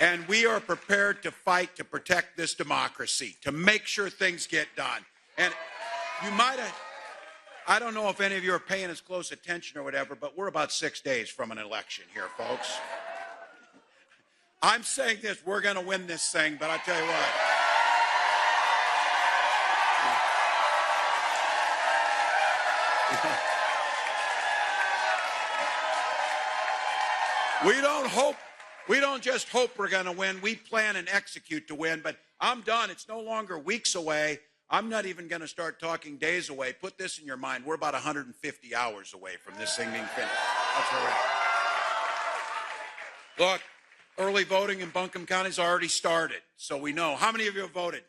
And we are prepared to fight to protect this democracy, to make sure things get done. And you might have, I don't know if any of you are paying as close attention or whatever, but we're about 6 days from an election here, folks. I'm saying this, we're going to win this thing, but I tell you what. We don't just hope we're going to win. We plan and execute to win, but I'm done. It's no longer weeks away. I'm not even going to start talking days away. Put this in your mind. We're about 150 hours away from this thing being finished. That's where we're at. Look, early voting in Buncombe County has already started, so we know. How many of you have voted?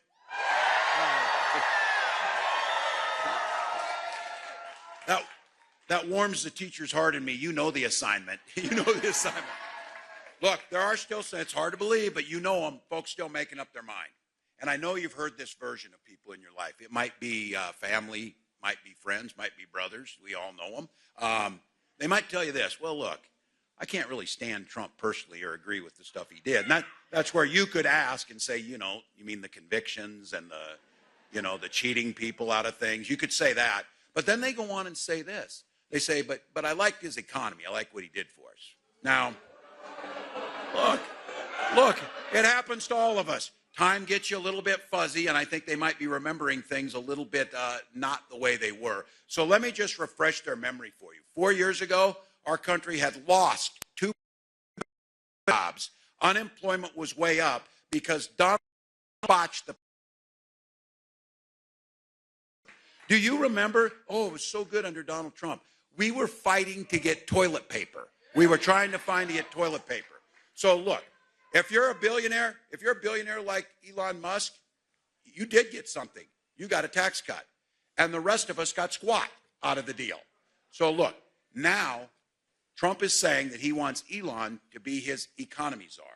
That warms the teacher's heart in me. You know the assignment. You know the assignment. Look, there are still, it's hard to believe, but you know them, folks still making up their mind. And I know you've heard this version of people in your life. It might be family, might be friends, might be brothers. We all know them. They might tell you this, well, look, I can't really stand Trump personally or agree with the stuff he did. And that's where you could ask and say, you know, you mean the convictions and the cheating people out of things. You could say that. But then they go on and say this. They say, but I liked his economy. I like what he did for us. Now, look, it happens to all of us. Time gets you a little bit fuzzy, and I think they might be remembering things a little bit not the way they were. So let me just refresh their memory for you. 4 years ago, our country had lost 2 jobs. Unemployment was way up because Donald botched the. Do you remember? Oh, it was so good under Donald Trump. We were fighting to get toilet paper. We were trying to get toilet paper. So look, if you're a billionaire like Elon Musk, you did get something. You got a tax cut. And the rest of us got squat out of the deal. So look, now Trump is saying that he wants Elon to be his economy czar.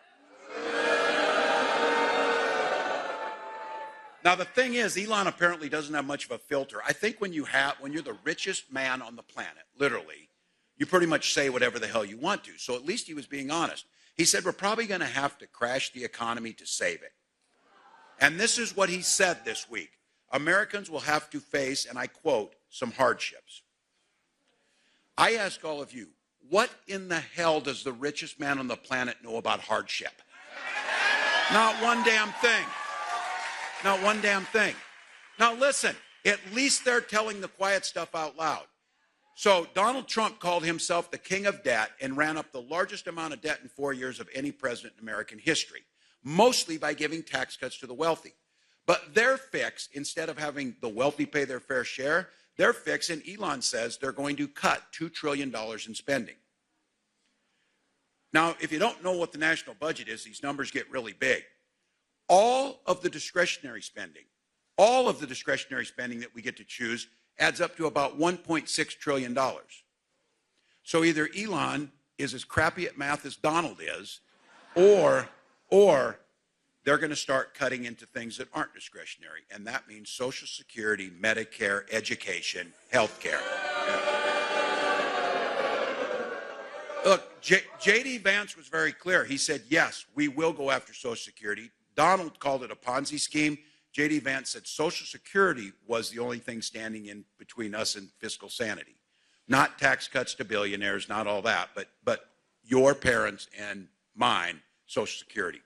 Now, the thing is, Elon apparently doesn't have much of a filter. I think when you're the richest man on the planet, literally, you pretty much say whatever the hell you want to. So at least he was being honest. He said, we're probably going to have to crash the economy to save it. And this is what he said this week. Americans will have to face, and I quote, some hardships. I ask all of you, what in the hell does the richest man on the planet know about hardship? Not one damn thing. Not one damn thing. Now listen, at least they're telling the quiet stuff out loud. So Donald Trump called himself the king of debt and ran up the largest amount of debt in 4 years of any president in American history, mostly by giving tax cuts to the wealthy. But their fix, instead of having the wealthy pay their fair share, their fix, and Elon says they're going to cut $2 trillion in spending. Now, if you don't know what the national budget is, these numbers get really big. All of the discretionary spending that we get to choose adds up to about $1.6 trillion. So either Elon is as crappy at math as Donald is, or they're going to start cutting into things that aren't discretionary, and that means Social Security, Medicare, education, health care. Look, J.D. Vance was very clear. He said, yes, we will go after Social Security. Donald called it a Ponzi scheme. J.D. Vance said Social Security was the only thing standing in between us and fiscal sanity. Not tax cuts to billionaires, not all that, but your parents and mine, Social Security.